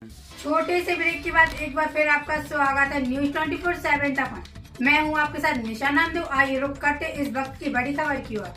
छोटे से ब्रेक के बाद एक बार फिर आपका स्वागत है न्यूज 24/7 तक। मैं हूं आपके साथ निशा नामदेव। आइए रुक करते इस वक्त की बड़ी खबर की ओर।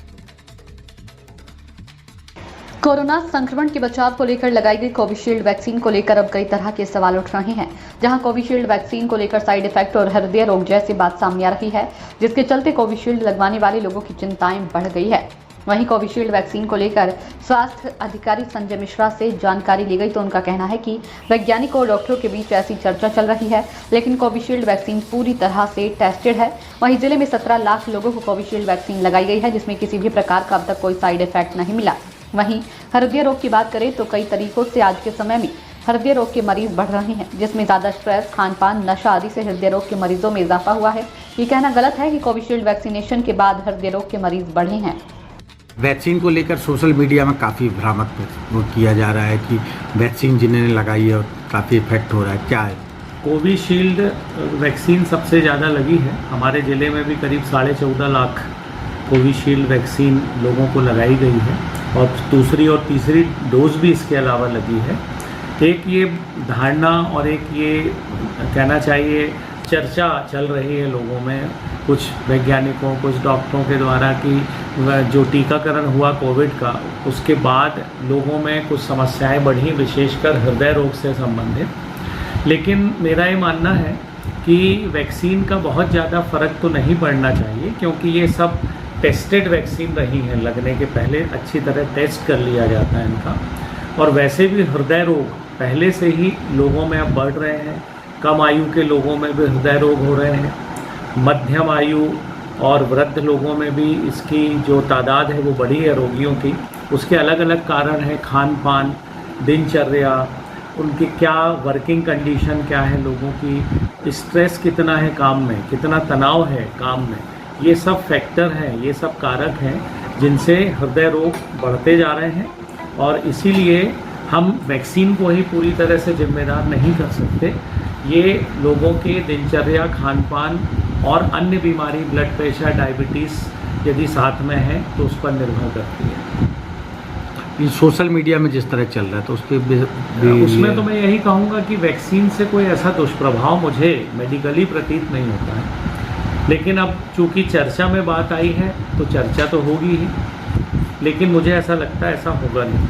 कोरोना संक्रमण के बचाव को लेकर लगाई गई कोविशील्ड वैक्सीन को लेकर अब कई तरह के सवाल उठ रहे हैं। जहां कोविशील्ड वैक्सीन को लेकर साइड इफेक्ट और हृदय रोग जैसी बात सामने आ रही है, जिसके चलते कोविशील्ड लगवाने वाले लोगों की चिंताएं बढ़ गई है। वहीं कोविशील्ड वैक्सीन को लेकर स्वास्थ्य अधिकारी संजय मिश्रा से जानकारी ली गई तो उनका कहना है कि वैज्ञानिकों और डॉक्टरों के बीच ऐसी चर्चा चल रही है, लेकिन कोविशील्ड वैक्सीन पूरी तरह से टेस्टेड है। वहीं जिले में 17 लाख लोगों को कोविशील्ड वैक्सीन लगाई गई है, जिसमें किसी भी प्रकार का अब तक कोई साइड इफेक्ट नहीं मिला। वहीं हृदय रोग की बात करें तो कई तरीकों से आज के समय में हृदय रोग के मरीज बढ़ रहे हैं, जिसमें ज्यादा स्ट्रेस, खान-पान, नशा आदि से हृदय रोग के मरीजों में इजाफा हुआ है। ये कहना गलत है कि कोविशील्ड वैक्सीनेशन के बाद हृदय रोग के मरीज बढ़े हैं। वैक्सीन को लेकर सोशल मीडिया में काफ़ी भ्रामक किया जा रहा है कि वैक्सीन जिन्होंने लगाई है काफ़ी इफेक्ट हो रहा है, क्या है? कोविशील्ड वैक्सीन सबसे ज़्यादा लगी है। हमारे ज़िले में भी करीब 14.5 लाख कोविशील्ड वैक्सीन लोगों को लगाई गई है और दूसरी और तीसरी डोज भी इसके अलावा लगी है। एक ये धारणा और एक ये कहना चाहिए चर्चा चल रही है लोगों में, कुछ वैज्ञानिकों, कुछ डॉक्टरों के द्वारा कि जो टीकाकरण हुआ कोविड का, उसके बाद लोगों में कुछ समस्याएं बढ़ी, विशेषकर हृदय रोग से संबंधित। लेकिन मेरा ये मानना है कि वैक्सीन का बहुत ज़्यादा फ़र्क तो नहीं पड़ना चाहिए, क्योंकि ये सब टेस्टेड वैक्सीन रही हैं। लगने के पहले अच्छी तरह टेस्ट कर लिया जाता है इनका। और वैसे भी हृदय रोग पहले से ही लोगों में अब बढ़ रहे हैं। कम आयु के लोगों में भी हृदय रोग हो रहे हैं, मध्यम आयु और वृद्ध लोगों में भी इसकी जो तादाद है वो बढ़ी है रोगियों की। उसके अलग अलग कारण हैं, खान पान, दिनचर्या, उनकी क्या वर्किंग कंडीशन क्या है लोगों की, स्ट्रेस कितना है काम में, कितना तनाव है काम में। ये सब फैक्टर हैं, ये सब कारक हैं जिनसे हृदय रोग बढ़ते जा रहे हैं। और इसीलिए हम वैक्सीन को ही पूरी तरह से जिम्मेदार नहीं कर सकते। ये लोगों के दिनचर्या, खान पान और अन्य बीमारी, ब्लड प्रेशर, डायबिटीज़ यदि साथ में है तो उस पर निर्भर करती है। ये सोशल मीडिया में जिस तरह चल रहा है तो उस पर उसमें तो मैं यही कहूँगा कि वैक्सीन से कोई ऐसा दुष्प्रभाव मुझे मेडिकली प्रतीत नहीं होता है। लेकिन अब चूँकि चर्चा में बात आई है तो चर्चा तो होगी ही, लेकिन मुझे ऐसा लगता है ऐसा होगा नहीं।